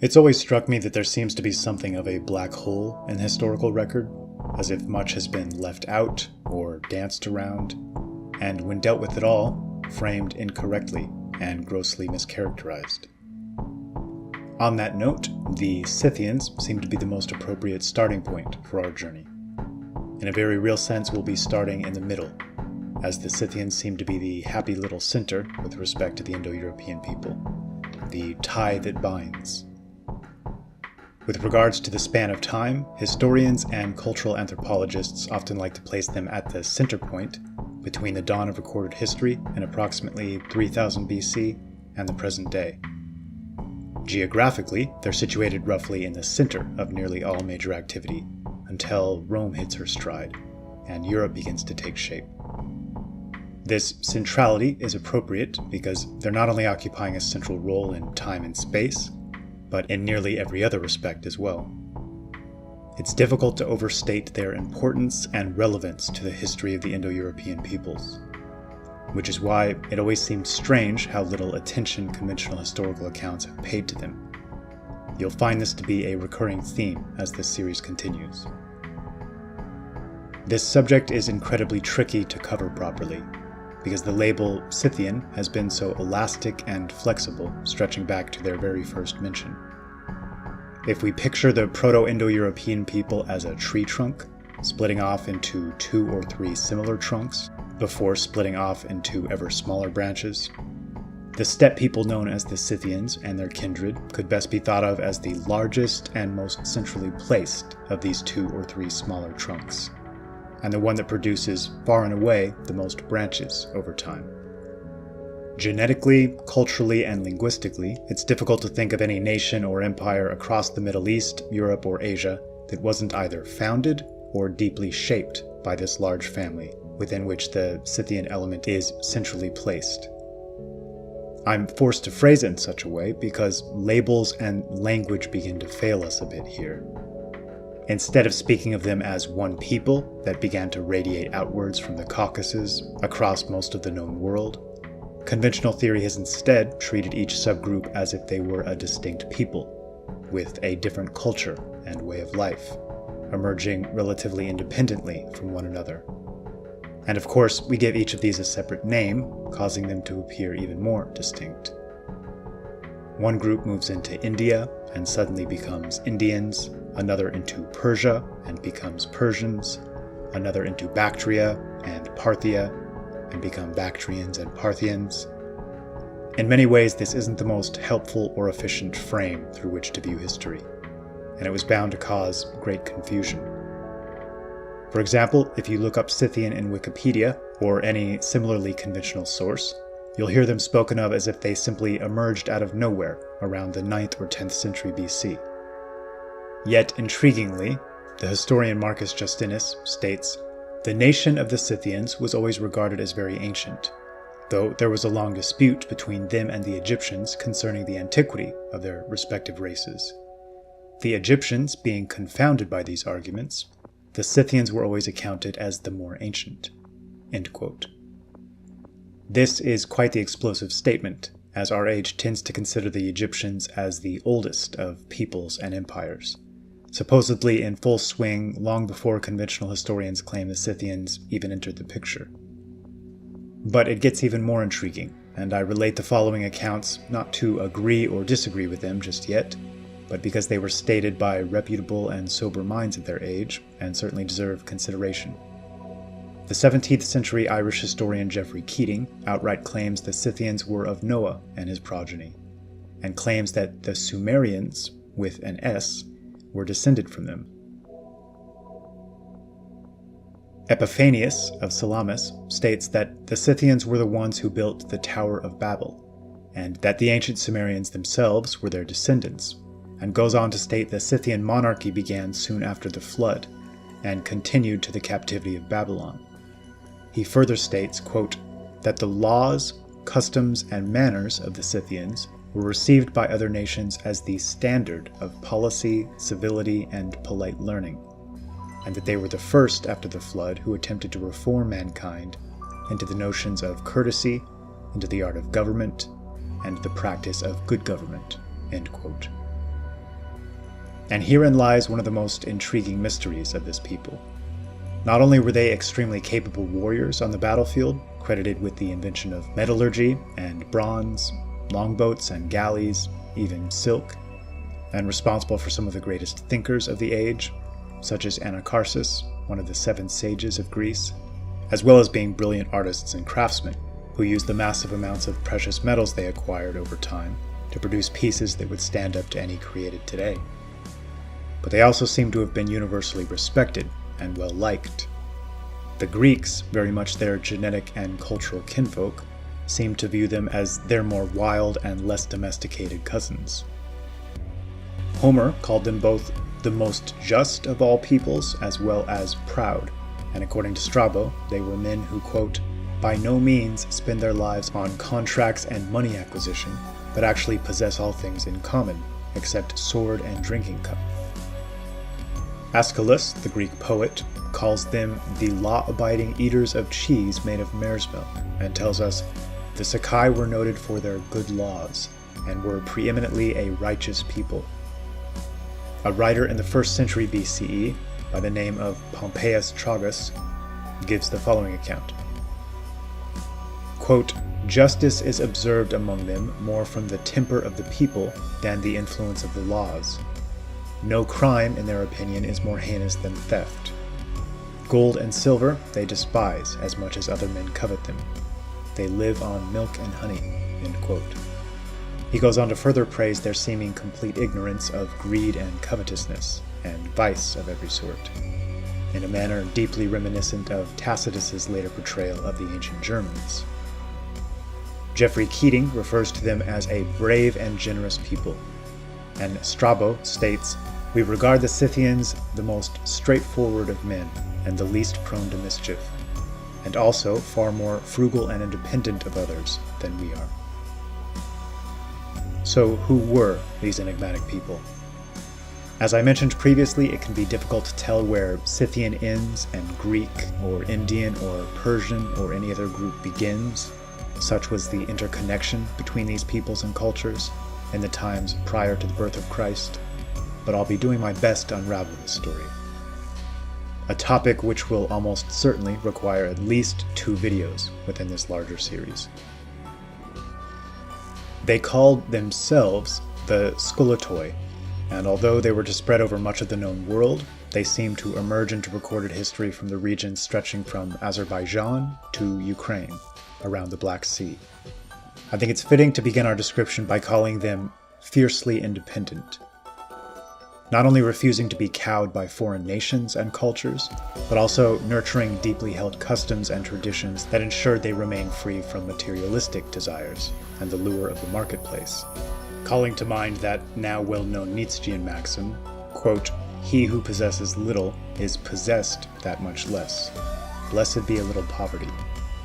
It's always struck me that there seems to be something of a black hole in historical record, as if much has been left out or danced around, and when dealt with at all, framed incorrectly and grossly mischaracterized. On that note, the Scythians seem to be the most appropriate starting point for our journey. In a very real sense, we'll be starting in the middle, as the Scythians seem to be the happy little center with respect to the Indo-European people, the tie that binds. With regards to the span of time, historians and cultural anthropologists often like to place them at the center point between the dawn of recorded history in approximately 3000 BC and the present day. Geographically, they're situated roughly in the center of nearly all major activity until Rome hits her stride and Europe begins to take shape. This centrality is appropriate because they're not only occupying a central role in time and space, but in nearly every other respect as well. It's difficult to overstate their importance and relevance to the history of the Indo-European peoples, which is why it always seems strange how little attention conventional historical accounts have paid to them. You'll find this to be a recurring theme as this series continues. This subject is incredibly tricky to cover properly, because the label Scythian has been so elastic and flexible, stretching back to their very first mention. If we picture the Proto-Indo-European people as a tree trunk, splitting off into 2 or 3 similar trunks, before splitting off into ever smaller branches, the steppe people known as the Scythians and their kindred could best be thought of as the largest and most centrally placed of these 2 or 3 smaller trunks, and the one that produces far and away the most branches over time. Genetically, culturally, and linguistically, it's difficult to think of any nation or empire across the Middle East, Europe, or Asia that wasn't either founded or deeply shaped by this large family, within which the Scythian element is centrally placed. I'm forced to phrase it in such a way because labels and language begin to fail us a bit here. Instead of speaking of them as one people that began to radiate outwards from the Caucasus across most of the known world, conventional theory has instead treated each subgroup as if they were a distinct people, with a different culture and way of life, emerging relatively independently from one another. And of course, we give each of these a separate name, causing them to appear even more distinct. One group moves into India and suddenly becomes Indians, another into Persia and becomes Persians, another into Bactria and Parthia and become Bactrians and Parthians. In many ways, this isn't the most helpful or efficient frame through which to view history, and it was bound to cause great confusion. For example, if you look up Scythian in Wikipedia, or any similarly conventional source, you'll hear them spoken of as if they simply emerged out of nowhere around the 9th or 10th century BC. Yet, intriguingly, the historian Marcus Justinus states, "The nation of the Scythians was always regarded as very ancient, though there was a long dispute between them and the Egyptians concerning the antiquity of their respective races. The Egyptians being confounded by these arguments, the Scythians were always accounted as the more ancient." End quote. This is quite the explosive statement, as our age tends to consider the Egyptians as the oldest of peoples and empires, supposedly in full swing long before conventional historians claim the Scythians even entered the picture. But it gets even more intriguing, and I relate the following accounts not to agree or disagree with them just yet, but because they were stated by reputable and sober minds of their age, and certainly deserve consideration. The 17th century Irish historian Geoffrey Keating outright claims the Scythians were of Noah and his progeny, and claims that the Sumerians, with an S, were descended from them. Epiphanius of Salamis states that the Scythians were the ones who built the Tower of Babel, and that the ancient Sumerians themselves were their descendants, and goes on to state the Scythian monarchy began soon after the flood, and continued to the captivity of Babylon. He further states, quote, that the laws, customs, and manners of the Scythians were received by other nations as the standard of policy, civility, and polite learning, and that they were the first after the flood who attempted to reform mankind into the notions of courtesy, into the art of government, and the practice of good government. End quote. And herein lies one of the most intriguing mysteries of this people. Not only were they extremely capable warriors on the battlefield, credited with the invention of metallurgy and bronze, longboats and galleys, even silk, and responsible for some of the greatest thinkers of the age, such as Anacharsis, one of the 7 sages of Greece, as well as being brilliant artists and craftsmen, who used the massive amounts of precious metals they acquired over time to produce pieces that would stand up to any created today. But they also seem to have been universally respected and well liked. The Greeks, very much their genetic and cultural kinfolk, seemed to view them as their more wild and less domesticated cousins. Homer called them both the most just of all peoples as well as proud, and according to Strabo, they were men who, quote, by no means spend their lives on contracts and money acquisition, but actually possess all things in common, except sword and drinking cup. Aeschylus, the Greek poet, calls them the law-abiding eaters of cheese made of mare's milk, and tells us, the Sakai were noted for their good laws, and were preeminently a righteous people. A writer in the 1st century BCE, by the name of Pompeius Tragus, gives the following account. Quote, justice is observed among them more from the temper of the people than the influence of the laws. No crime, in their opinion, is more heinous than theft. Gold and silver they despise as much as other men covet them. They live on milk and honey. End quote. He goes on to further praise their seeming complete ignorance of greed and covetousness, and vice of every sort, in a manner deeply reminiscent of Tacitus's later portrayal of the ancient Germans. Geoffrey Keating refers to them as a brave and generous people, and Strabo states, we regard the Scythians the most straightforward of men, and the least prone to mischief, and also far more frugal and independent of others than we are. So who were these enigmatic people? As I mentioned previously, it can be difficult to tell where Scythian ends and Greek or Indian or Persian or any other group begins. Such was the interconnection between these peoples and cultures in the times prior to the birth of Christ, but I'll be doing my best to unravel this story. A topic which will almost certainly require at least 2 videos within this larger series. They called themselves the Skoletoi, and although they were to spread over much of the known world, they seem to emerge into recorded history from the regions stretching from Azerbaijan to Ukraine, around the Black Sea. I think it's fitting to begin our description by calling them fiercely independent, not only refusing to be cowed by foreign nations and cultures, but also nurturing deeply held customs and traditions that ensured they remain free from materialistic desires and the lure of the marketplace, calling to mind that now well-known Nietzschean maxim, quote, he who possesses little is possessed that much less. Blessed be a little poverty,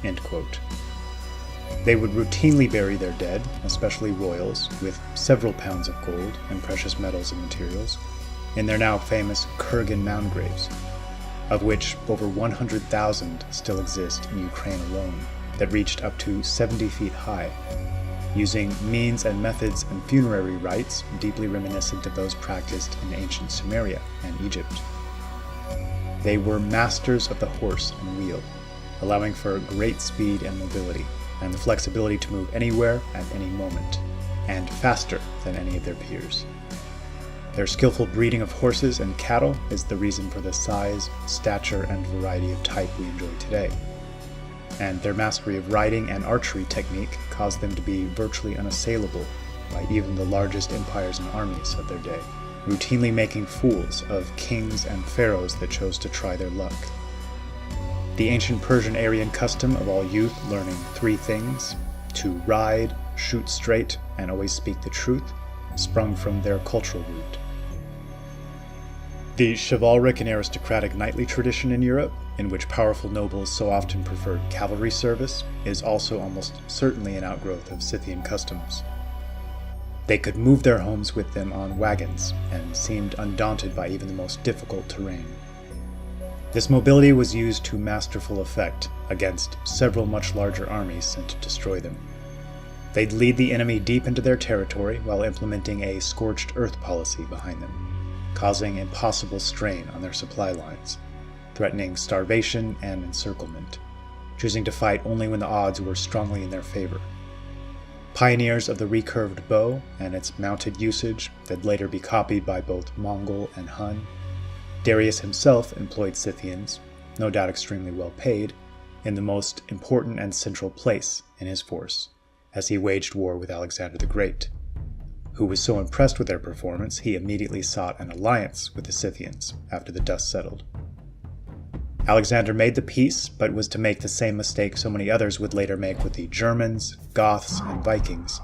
end quote. They would routinely bury their dead, especially royals, with several pounds of gold and precious metals and materials, in their now famous Kurgan mound graves, of which over 100,000 still exist in Ukraine alone, that reached up to 70 feet high, using means and methods and funerary rites deeply reminiscent of those practiced in ancient Sumeria and Egypt. They were masters of the horse and wheel, allowing for great speed and mobility, and the flexibility to move anywhere at any moment, and faster than any of their peers. Their skillful breeding of horses and cattle is the reason for the size, stature, and variety of type we enjoy today. And their mastery of riding and archery technique caused them to be virtually unassailable by even the largest empires and armies of their day, routinely making fools of kings and pharaohs that chose to try their luck. The ancient Persian Aryan custom of all youth learning 3 things, to ride, shoot straight, and always speak the truth, sprung from their cultural root. The chivalric and aristocratic knightly tradition in Europe, in which powerful nobles so often preferred cavalry service, is also almost certainly an outgrowth of Scythian customs. They could move their homes with them on wagons, and seemed undaunted by even the most difficult terrain. This mobility was used to masterful effect against several much larger armies sent to destroy them. They'd lead the enemy deep into their territory while implementing a scorched earth policy behind them, causing impossible strain on their supply lines, threatening starvation and encirclement, choosing to fight only when the odds were strongly in their favor. Pioneers of the recurved bow and its mounted usage that'd later be copied by both Mongol and Hun, Darius himself employed Scythians, no doubt extremely well paid, in the most important and central place in his force, as he waged war with Alexander the Great, who was so impressed with their performance he immediately sought an alliance with the Scythians after the dust settled. Alexander made the peace, but was to make the same mistake so many others would later make with the Germans, Goths, and Vikings.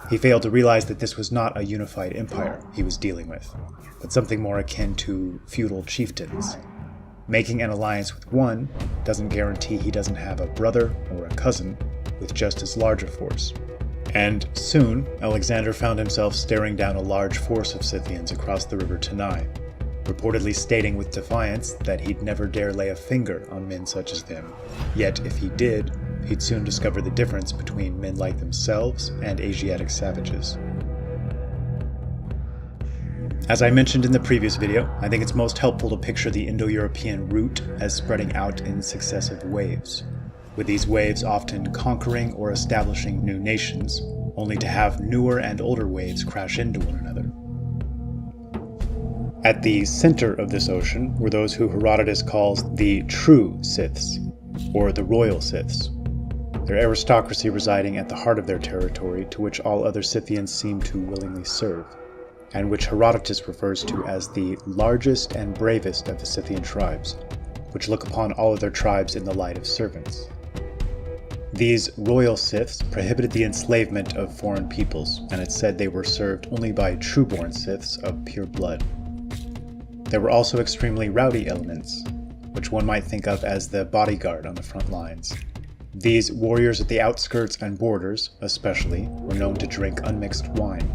He failed to realize that this was not a unified empire he was dealing with, but something more akin to feudal chieftains. Making an alliance with one doesn't guarantee he doesn't have a brother or a cousin with just as large a force. And soon, Alexander found himself staring down a large force of Scythians across the river Tanai, reportedly stating with defiance that he'd never dare lay a finger on men such as them. Yet if he did, he'd soon discover the difference between men like themselves and Asiatic savages. As I mentioned in the previous video, I think it's most helpful to picture the Indo-European route as spreading out in successive waves, with these waves often conquering or establishing new nations, only to have newer and older waves crash into one another. At the center of this ocean were those who Herodotus calls the true Scyths, or the royal Scyths, their aristocracy residing at the heart of their territory to which all other Scythians seem to willingly serve, and which Herodotus refers to as the largest and bravest of the Scythian tribes, which look upon all other tribes in the light of servants. These royal Scyths prohibited the enslavement of foreign peoples, and it's said they were served only by true-born Scyths of pure blood. There were also extremely rowdy elements, which one might think of as the bodyguard on the front lines. These warriors at the outskirts and borders, especially, were known to drink unmixed wine,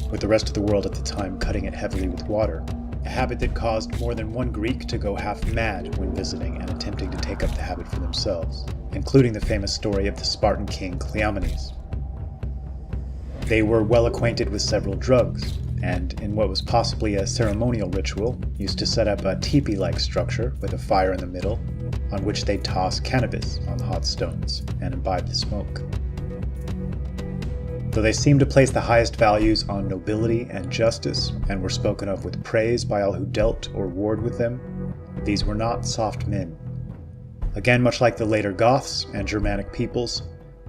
with the rest of the world at the time cutting it heavily with water, a habit that caused more than one Greek to go half mad when visiting and attempting to take up the habit for themselves, including the famous story of the Spartan king Cleomenes. They were well acquainted with several drugs, and in what was possibly a ceremonial ritual, used to set up a teepee-like structure with a fire in the middle, on which they'd toss cannabis on the hot stones and imbibe the smoke. Though they seemed to place the highest values on nobility and justice, and were spoken of with praise by all who dealt or warred with them, these were not soft men. Again, much like the later Goths and Germanic peoples,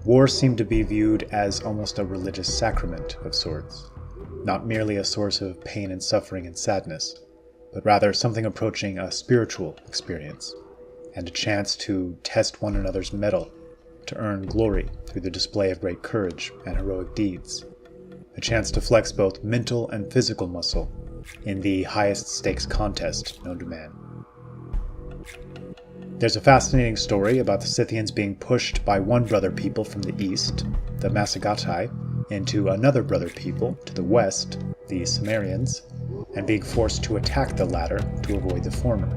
war seemed to be viewed as almost a religious sacrament of sorts, not merely a source of pain and suffering and sadness, but rather something approaching a spiritual experience, and a chance to test one another's mettle, to earn glory through the display of great courage and heroic deeds, a chance to flex both mental and physical muscle in the highest stakes contest known to man. There's a fascinating story about the Scythians being pushed by one brother people from the east, the Massagatai, into another brother people to the west, the Cimmerians, and being forced to attack the latter to avoid the former.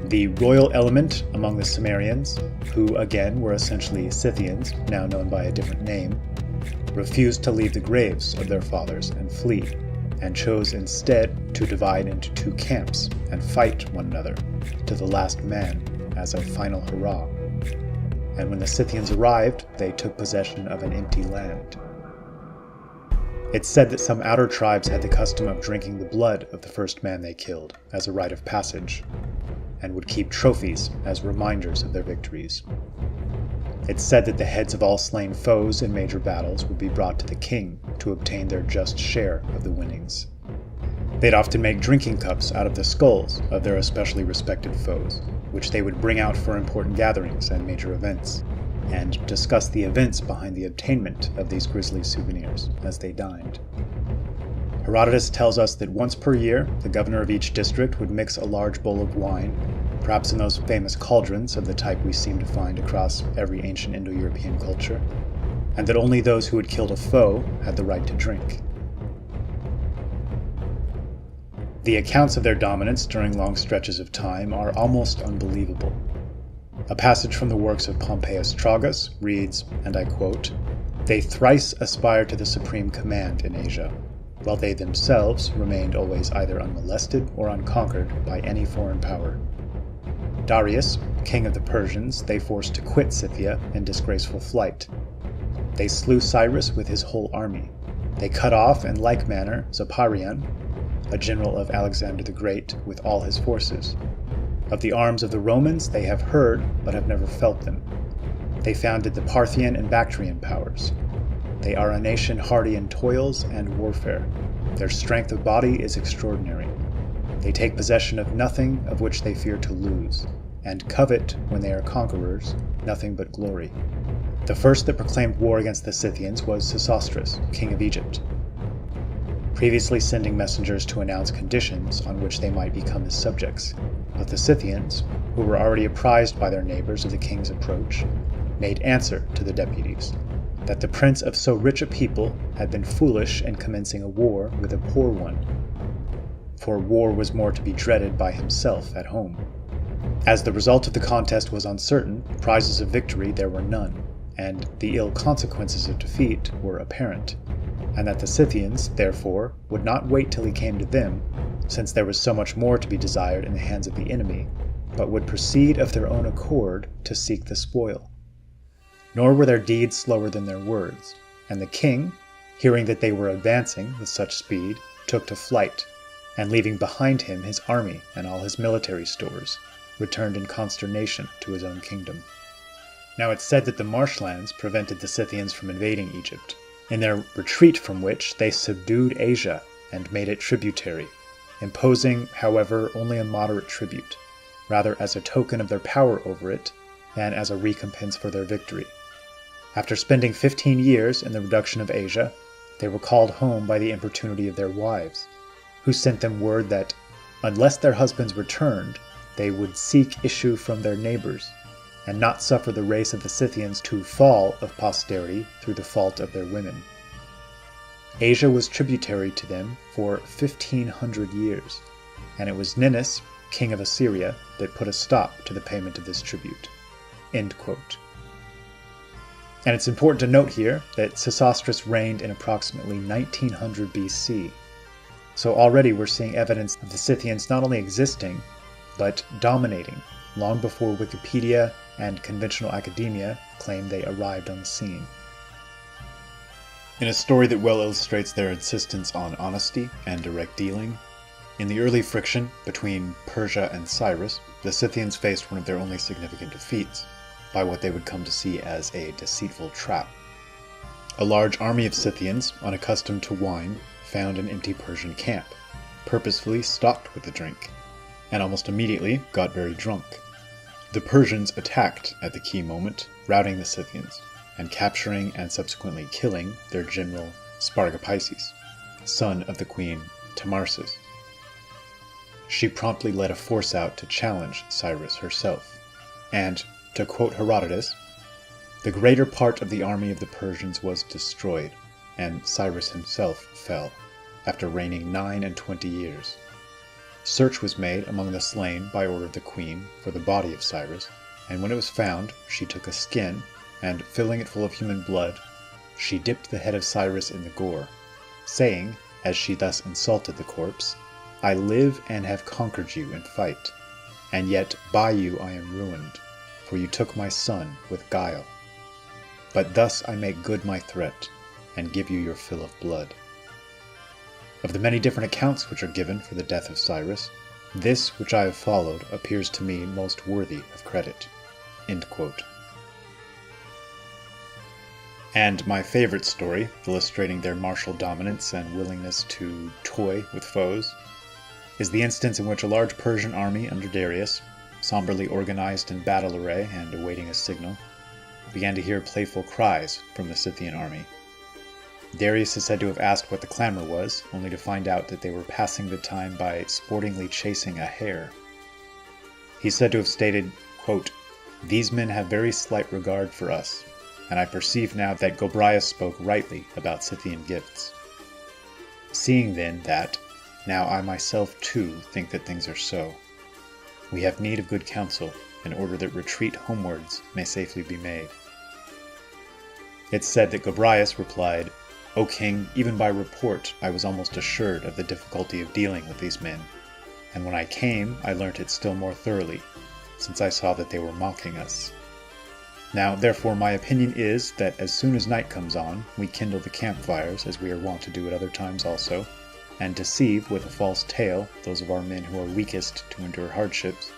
The royal element among the Cimmerians, who again were essentially Scythians, now known by a different name, refused to leave the graves of their fathers and flee, and chose instead to divide into two camps and fight one another to the last man as a final hurrah. And when the Scythians arrived, they took possession of an empty land. It's said that some outer tribes had the custom of drinking the blood of the first man they killed as a rite of passage, and would keep trophies as reminders of their victories. It's said that the heads of all slain foes in major battles would be brought to the king to obtain their just share of the winnings. They'd often make drinking cups out of the skulls of their especially respected foes, which they would bring out for important gatherings and major events, and discuss the events behind the obtainment of these grisly souvenirs as they dined. Herodotus tells us that once per year, the governor of each district would mix a large bowl of wine, perhaps in those famous cauldrons of the type we seem to find across every ancient Indo-European culture, and that only those who had killed a foe had the right to drink. The accounts of their dominance during long stretches of time are almost unbelievable. A passage from the works of Pompeius Tragus reads, and I quote, "They thrice aspired to the supreme command in Asia, while they themselves remained always either unmolested or unconquered by any foreign power. Darius, king of the Persians, they forced to quit Scythia in disgraceful flight. They slew Cyrus with his whole army. They cut off, in like manner, Zoparion, a general of Alexander the Great, with all his forces. Of the arms of the Romans they have heard, but have never felt them. They founded the Parthian and Bactrian powers. They are a nation hardy in toils and warfare. Their strength of body is extraordinary. They take possession of nothing of which they fear to lose, and covet, when they are conquerors, nothing but glory. The first that proclaimed war against the Scythians was Sesostris, king of Egypt, previously sending messengers to announce conditions on which they might become his subjects. But the Scythians, who were already apprised by their neighbors of the king's approach, made answer to the deputies, that the prince of so rich a people had been foolish in commencing a war with a poor one, for war was more to be dreaded by himself at home. As the result of the contest was uncertain, prizes of victory there were none, and the ill consequences of defeat were apparent, and that the Scythians, therefore, would not wait till he came to them, since there was so much more to be desired in the hands of the enemy, but would proceed of their own accord to seek the spoil. Nor were their deeds slower than their words, and the king, hearing that they were advancing with such speed, took to flight, and leaving behind him his army and all his military stores, returned in consternation to his own kingdom. Now it's said that the marshlands prevented the Scythians from invading Egypt, in their retreat from which they subdued Asia and made it tributary, imposing, however, only a moderate tribute, rather as a token of their power over it than as a recompense for their victory. After spending 15 years in the reduction of Asia, they were called home by the importunity of their wives, who sent them word that, unless their husbands returned, they would seek issue from their neighbors, and not suffer the race of the Scythians to fall of posterity through the fault of their women. Asia was tributary to them for 1,500 years, and it was Ninus, king of Assyria, that put a stop to the payment of this tribute." End quote. And it's important to note here that Sesostris reigned in approximately 1900 BC, so already we're seeing evidence of the Scythians not only existing, but dominating, long before Wikipedia and conventional academia claim they arrived on the scene. In a story that well illustrates their insistence on honesty and direct dealing, in the early friction between Persia and Cyrus, the Scythians faced one of their only significant defeats, by what they would come to see as a deceitful trap. A large army of Scythians, unaccustomed to wine, found an empty Persian camp, purposefully stocked with the drink, and almost immediately got very drunk. The Persians attacked at the key moment, routing the Scythians, and capturing and subsequently killing their general Spargapises, son of the queen Tamarsis. She promptly led a force out to challenge Cyrus herself, and, to quote Herodotus, "The greater part of the army of the Persians was destroyed, and Cyrus himself fell, after reigning 29 years. Search was made among the slain by order of the queen for the body of Cyrus, and when it was found, she took a skin, and filling it full of human blood, she dipped the head of Cyrus in the gore, saying, as she thus insulted the corpse, 'I live and have conquered you in fight, and yet by you I am ruined, for you took my son with guile. But thus I make good my threat, and give you your fill of blood.' Of the many different accounts which are given for the death of Cyrus, this which I have followed appears to me most worthy of credit." End quote. And my favorite story, illustrating their martial dominance and willingness to toy with foes, is the instance in which a large Persian army under Darius, somberly organized in battle array and awaiting a signal, began to hear playful cries from the Scythian army. Darius is said to have asked what the clamor was, only to find out that they were passing the time by sportingly chasing a hare. He's said to have stated, quote, "These men have very slight regard for us, and I perceive now that Gobryas spoke rightly about Scythian gifts. Seeing then that, now I myself too think that things are so, we have need of good counsel, in order that retreat homewards may safely be made." It's said that Gobryas replied, O king, even by report I was almost assured of the difficulty of dealing with these men, and when I came I learnt it still more thoroughly, since I saw that they were mocking us. Now, therefore, my opinion is that as soon as night comes on, we kindle the campfires, as we are wont to do at other times also, and deceive with a false tale those of our men who are weakest to endure hardships,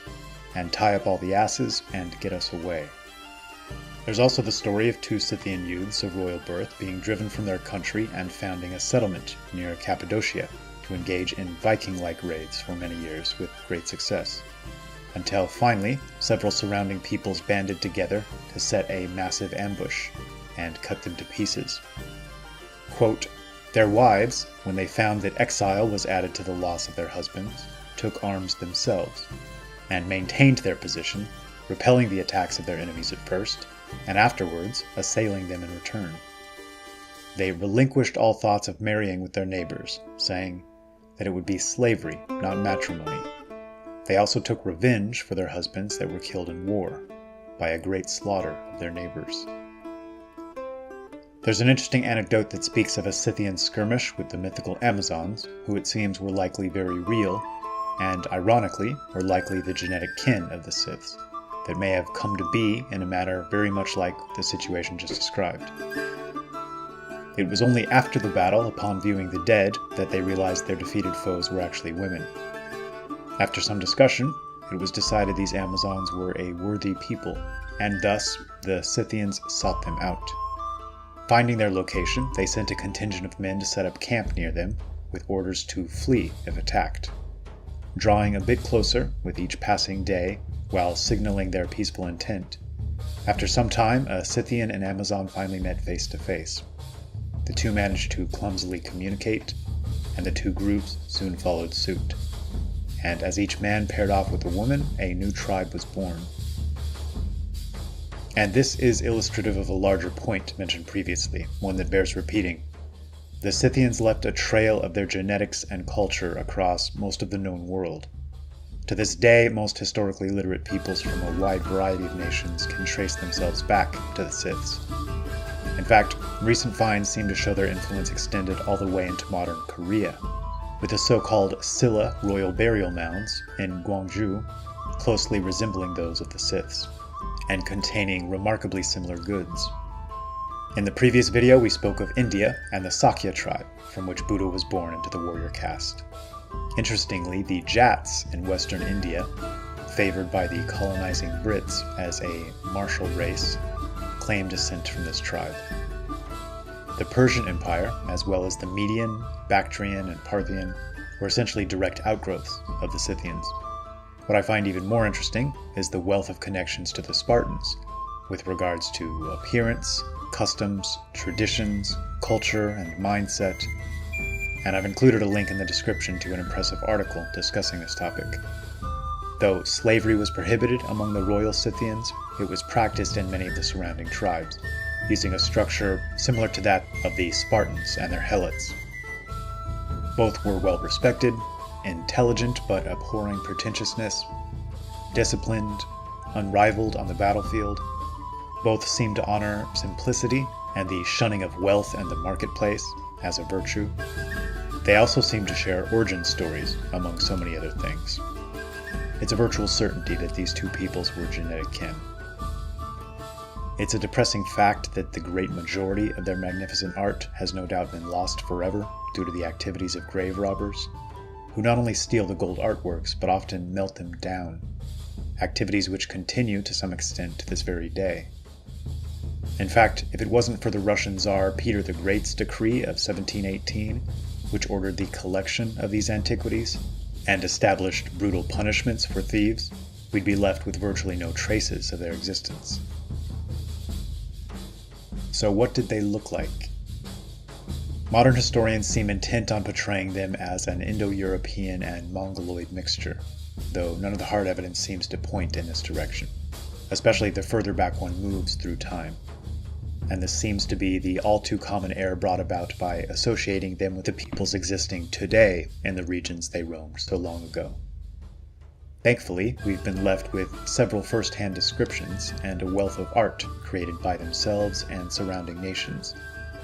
and tie up all the asses and get us away. There's also the story of 2 Scythian youths of royal birth being driven from their country and founding a settlement near Cappadocia to engage in Viking-like raids for many years with great success, until finally several surrounding peoples banded together to set a massive ambush and cut them to pieces. Quote, "Their wives, when they found that exile was added to the loss of their husbands, took arms themselves, and maintained their position, repelling the attacks of their enemies at first, and afterwards assailing them in return. They relinquished all thoughts of marrying with their neighbors, saying that it would be slavery, not matrimony. They also took revenge for their husbands that were killed in war, by a great slaughter of their neighbors." There's an interesting anecdote that speaks of a Scythian skirmish with the mythical Amazons, who it seems were likely very real, and ironically were likely the genetic kin of the Scyths, that may have come to be in a manner very much like the situation just described. It was only after the battle, upon viewing the dead, that they realized their defeated foes were actually women. After some discussion, it was decided these Amazons were a worthy people, and thus the Scythians sought them out. Finding their location, they sent a contingent of men to set up camp near them, with orders to flee if attacked. Drawing a bit closer with each passing day, while signaling their peaceful intent, after some time a Scythian and Amazon finally met face to face. The two managed to clumsily communicate, and the two groups soon followed suit. And as each man paired off with a woman, a new tribe was born. And this is illustrative of a larger point mentioned previously, one that bears repeating. The Scythians left a trail of their genetics and culture across most of the known world. To this day, most historically literate peoples from a wide variety of nations can trace themselves back to the Scyths. In fact, recent finds seem to show their influence extended all the way into modern Korea, with the so-called Silla royal burial mounds in Gwangju closely resembling those of the Scyths, and containing remarkably similar goods. In the previous video, we spoke of India and the Sakya tribe, from which Buddha was born into the warrior caste. Interestingly, the Jats in western India, favored by the colonizing Brits as a martial race, claim descent from this tribe. The Persian Empire, as well as the Median, Bactrian, and Parthian, were essentially direct outgrowths of the Scythians. What I find even more interesting is the wealth of connections to the Spartans, with regards to appearance, customs, traditions, culture, and mindset, and I've included a link in the description to an impressive article discussing this topic. Though slavery was prohibited among the royal Scythians, it was practiced in many of the surrounding tribes, using a structure similar to that of the Spartans and their helots. Both were well respected, intelligent but abhorring pretentiousness, disciplined, unrivaled on the battlefield. Both seemed to honor simplicity and the shunning of wealth and the marketplace as a virtue. They also seem to share origin stories, among so many other things. It's a virtual certainty that these two peoples were genetic kin. It's a depressing fact that the great majority of their magnificent art has no doubt been lost forever due to the activities of grave robbers, who not only steal the gold artworks but often melt them down, activities which continue to some extent to this very day. In fact, if it wasn't for the Russian Tsar Peter the Great's decree of 1718, which ordered the collection of these antiquities and established brutal punishments for thieves, we'd be left with virtually no traces of their existence. So what did they look like? Modern historians seem intent on portraying them as an Indo-European and Mongoloid mixture, though none of the hard evidence seems to point in this direction, especially the further back one moves through time. And this seems to be the all-too-common error brought about by associating them with the peoples existing today in the regions they roamed so long ago. Thankfully, we've been left with several first-hand descriptions and a wealth of art created by themselves and surrounding nations,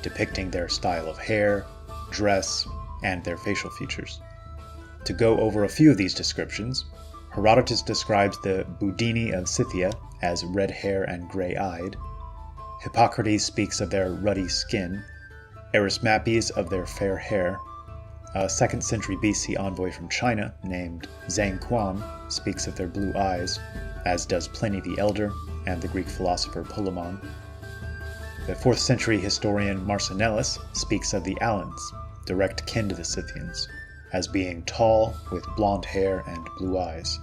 depicting their style of hair, dress, and their facial features. To go over a few of these descriptions, Herodotus describes the Budini of Scythia as red hair and gray-eyed. Hippocrates speaks of their ruddy skin, Erismapes of their fair hair. A 2nd century BC envoy from China named Zhang Quan speaks of their blue eyes, as does Pliny the Elder and the Greek philosopher Polemon. The 4th century historian Marcinellus speaks of the Alans, direct kin to the Scythians, as being tall with blonde hair and blue eyes.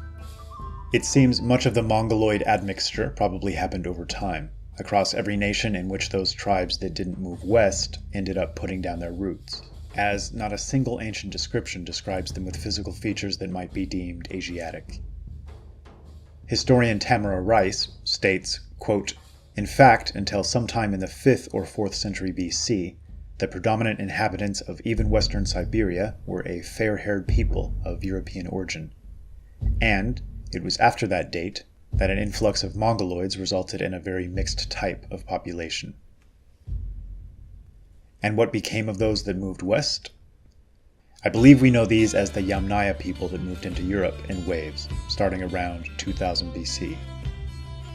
It seems much of the Mongoloid admixture probably happened over time, across every nation in which those tribes that didn't move west ended up putting down their roots, as not a single ancient description describes them with physical features that might be deemed Asiatic. Historian Tamara Rice states, quote, "In fact, until sometime in the 5th or 4th century BC, the predominant inhabitants of even western Siberia were a fair-haired people of European origin, and it was after that date that an influx of Mongoloids resulted in a very mixed type of population." And what became of those that moved west? I believe we know these as the Yamnaya people that moved into Europe in waves, starting around 2000 BC.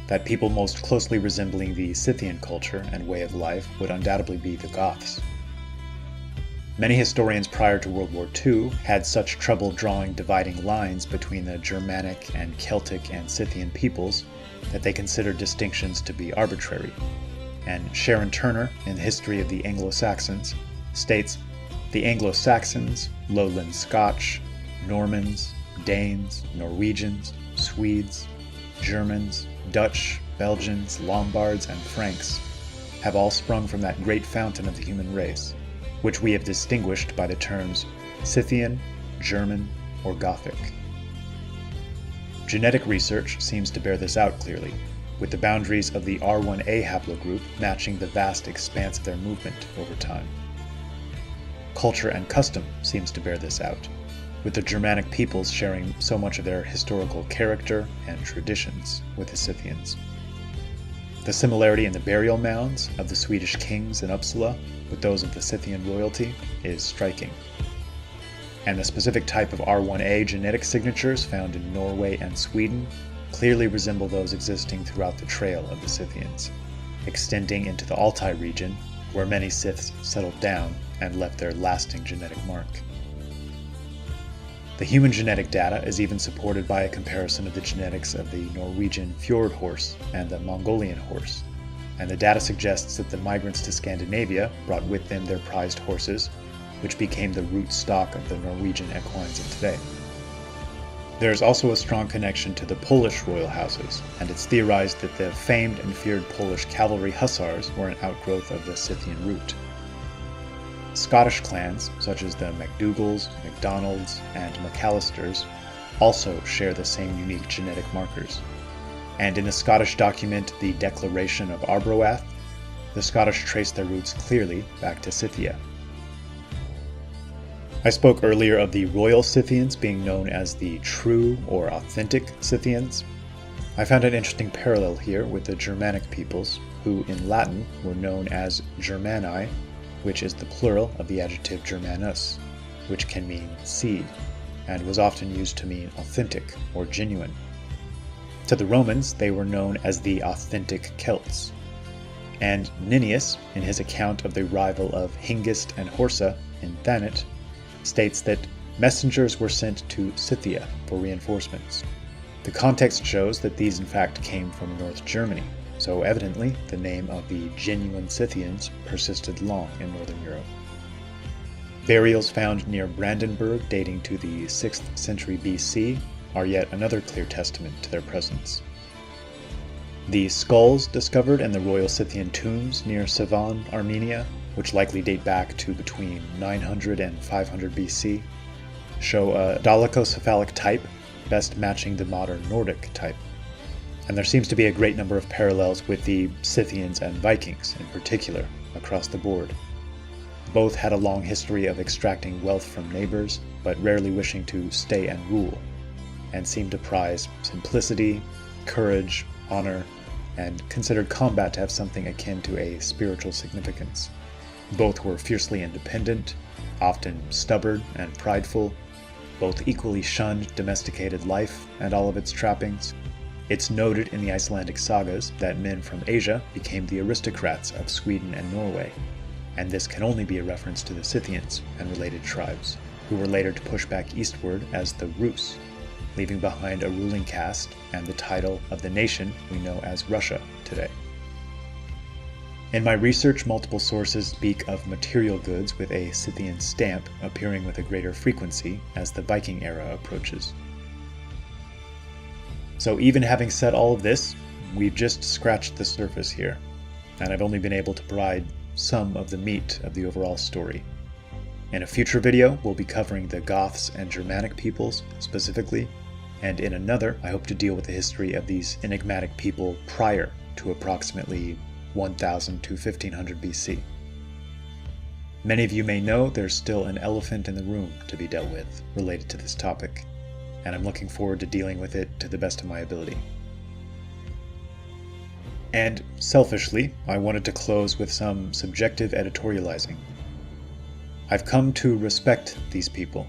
That people most closely resembling the Scythian culture and way of life would undoubtedly be the Goths. Many historians prior to World War II had such trouble drawing dividing lines between the Germanic and Celtic and Scythian peoples that they considered distinctions to be arbitrary. And Sharon Turner, in the History of the Anglo-Saxons, states, "The Anglo-Saxons, Lowland Scotch, Normans, Danes, Norwegians, Swedes, Germans, Dutch, Belgians, Lombards, and Franks have all sprung from that great fountain of the human race, which we have distinguished by the terms Scythian, German, or Gothic." Genetic research seems to bear this out clearly, with the boundaries of the R1A haplogroup matching the vast expanse of their movement over time. Culture and custom seems to bear this out, with the Germanic peoples sharing so much of their historical character and traditions with the Scythians. The similarity in the burial mounds of the Swedish kings in Uppsala with those of the Scythian royalty is striking. And the specific type of R1A genetic signatures found in Norway and Sweden clearly resemble those existing throughout the trail of the Scythians, extending into the Altai region, where many Scyths settled down and left their lasting genetic mark. The human genetic data is even supported by a comparison of the genetics of the Norwegian fjord horse and the Mongolian horse, and the data suggests that the migrants to Scandinavia brought with them their prized horses, which became the root stock of the Norwegian equines of today. There is also a strong connection to the Polish royal houses, and it's theorized that the famed and feared Polish cavalry hussars were an outgrowth of the Scythian root. Scottish clans, such as the MacDougalls, MacDonalds, and McAllisters, also share the same unique genetic markers. And in the Scottish document, the Declaration of Arbroath, the Scottish trace their roots clearly back to Scythia. I spoke earlier of the royal Scythians being known as the true or authentic Scythians. I found an interesting parallel here with the Germanic peoples, who in Latin were known as Germani, which is the plural of the adjective Germanus, which can mean seed, and was often used to mean authentic or genuine. To the Romans, they were known as the authentic Celts. And Nennius, in his account of the arrival of Hengist and Horsa in Thanet, states that messengers were sent to Scythia for reinforcements. The context shows that these in fact came from North Germany, so evidently the name of the genuine Scythians persisted long in Northern Europe. Burials found near Brandenburg dating to the 6th century BC are yet another clear testament to their presence. The skulls discovered in the royal Scythian tombs near Sevan, Armenia, which likely date back to between 900 and 500 BC, show a dolichocephalic type, best matching the modern Nordic type. And there seems to be a great number of parallels with the Scythians and Vikings in particular, across the board. Both had a long history of extracting wealth from neighbors, but rarely wishing to stay and rule, and seemed to prize simplicity, courage, honor, and considered combat to have something akin to a spiritual significance. Both were fiercely independent, often stubborn and prideful. Both equally shunned domesticated life and all of its trappings. It's noted in the Icelandic sagas that men from Asia became the aristocrats of Sweden and Norway, and this can only be a reference to the Scythians and related tribes, who were later to push back eastward as the Rus, leaving behind a ruling caste and the title of the nation we know as Russia today. In my research, multiple sources speak of material goods with a Scythian stamp appearing with a greater frequency as the Viking era approaches. So even having said all of this, we've just scratched the surface here, and I've only been able to provide some of the meat of the overall story. In a future video, we'll be covering the Goths and Germanic peoples specifically, and in another, I hope to deal with the history of these enigmatic people prior to approximately 1000 to 1500 BC. Many of you may know there's still an elephant in the room to be dealt with related to this topic, and I'm looking forward to dealing with it to the best of my ability. And selfishly, I wanted to close with some subjective editorializing. I've come to respect these people,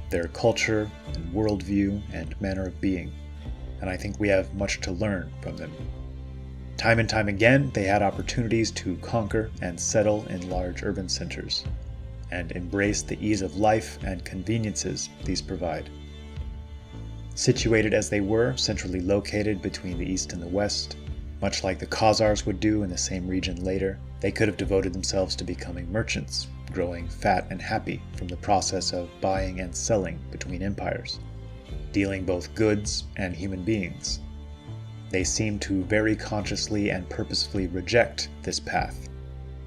their culture and worldview and manner of being, and I think we have much to learn from them. Time and time again, they had opportunities to conquer and settle in large urban centers, and embrace the ease of life and conveniences these provide. Situated as they were, centrally located between the east and the west, much like the Khazars would do in the same region later, they could have devoted themselves to becoming merchants, growing fat and happy from the process of buying and selling between empires, dealing both goods and human beings. They seem to very consciously and purposefully reject this path,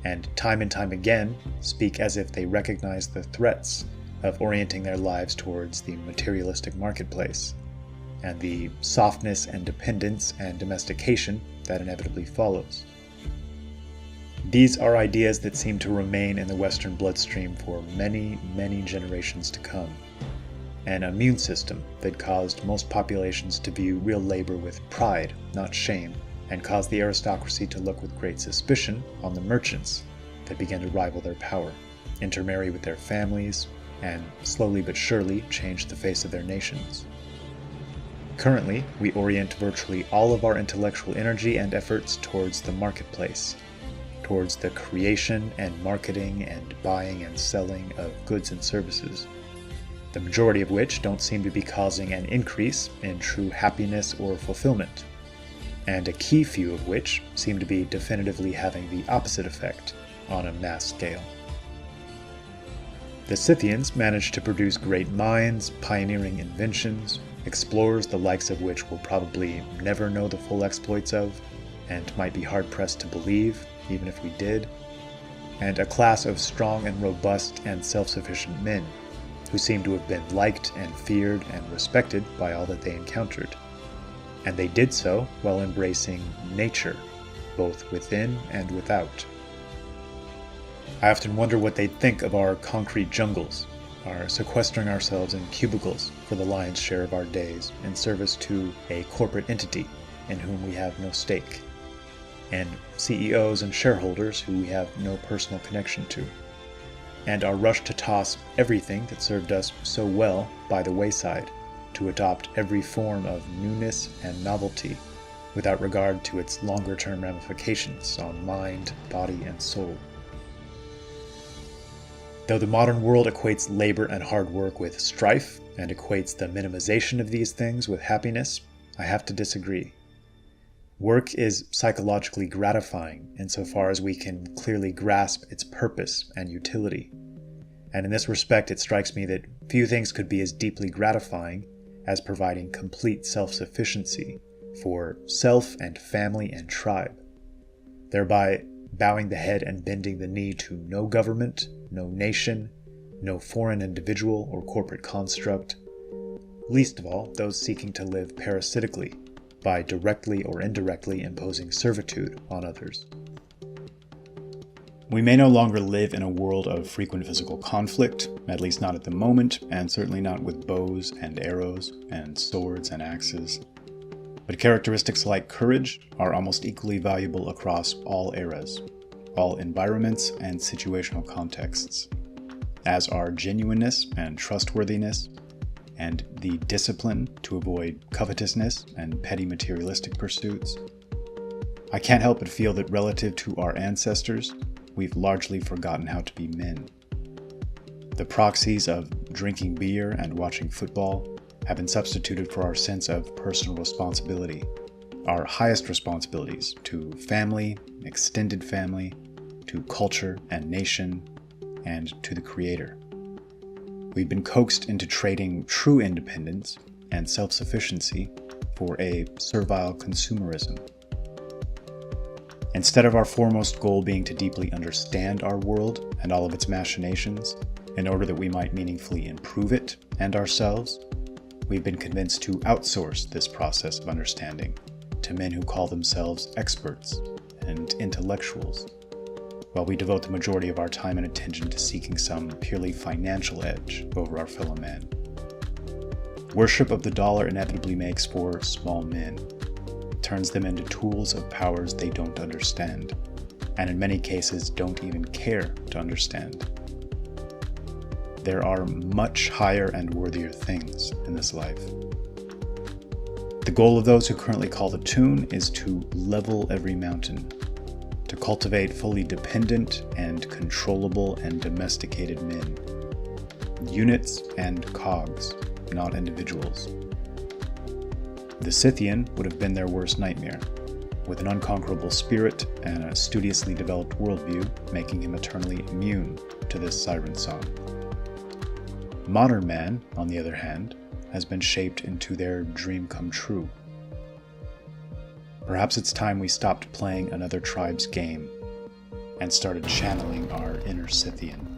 and time again speak as if they recognize the threats of orienting their lives towards the materialistic marketplace, and the softness and dependence and domestication that inevitably follows. These are ideas that seem to remain in the Western bloodstream for many, many generations to come. An immune system that caused most populations to view real labor with pride, not shame, and caused the aristocracy to look with great suspicion on the merchants that began to rival their power, intermarry with their families, and slowly but surely change the face of their nations. Currently, we orient virtually all of our intellectual energy and efforts towards the marketplace, towards the creation and marketing and buying and selling of goods and services, the majority of which don't seem to be causing an increase in true happiness or fulfillment, and a key few of which seem to be definitively having the opposite effect on a mass scale. The Scythians managed to produce great minds, pioneering inventions, explorers the likes of which we'll probably never know the full exploits of, and might be hard-pressed to believe, even if we did, and a class of strong and robust and self-sufficient men, who seem to have been liked and feared and respected by all that they encountered. And they did so while embracing nature, both within and without. I often wonder what they'd think of our concrete jungles, our sequestering ourselves in cubicles for the lion's share of our days in service to a corporate entity in whom we have no stake, and CEOs and shareholders who we have no personal connection to, and our rush to toss everything that served us so well by the wayside, to adopt every form of newness and novelty without regard to its longer-term ramifications on mind, body, and soul. Though the modern world equates labor and hard work with strife, and equates the minimization of these things with happiness, I have to disagree. Work is psychologically gratifying insofar as we can clearly grasp its purpose and utility. And in this respect, it strikes me that few things could be as deeply gratifying as providing complete self-sufficiency for self and family and tribe, thereby bowing the head and bending the knee to no government, no nation, no foreign individual or corporate construct, least of all those seeking to live parasitically by directly or indirectly imposing servitude on others. We may no longer live in a world of frequent physical conflict, at least not at the moment, and certainly not with bows and arrows and swords and axes. But characteristics like courage are almost equally valuable across all eras. all environments and situational contexts, as are genuineness and trustworthiness, and the discipline to avoid covetousness and petty materialistic pursuits. I can't help but feel that relative to our ancestors, we've largely forgotten how to be men. The proxies of drinking beer and watching football have been substituted for our sense of personal responsibility, our highest responsibilities to family, extended family, to culture and nation, and to the Creator. We've been coaxed into trading true independence and self-sufficiency for a servile consumerism. Instead of our foremost goal being to deeply understand our world and all of its machinations, in order that we might meaningfully improve it and ourselves, we've been convinced to outsource this process of understanding to men who call themselves experts and intellectuals, while we devote the majority of our time and attention to seeking some purely financial edge over our fellow man. Worship of the dollar inevitably makes for small men, turns them into tools of powers they don't understand, and in many cases don't even care to understand. There are much higher and worthier things in this life. The goal of those who currently call the tune is to level every mountain, to cultivate fully dependent and controllable and domesticated men, units and cogs, not individuals. The Scythian would have been their worst nightmare, with an unconquerable spirit and a studiously developed worldview making him eternally immune to this siren song. Modern man, on the other hand, has been shaped into their dream come true. Perhaps it's time we stopped playing another tribe's game and started channeling our inner Scythian.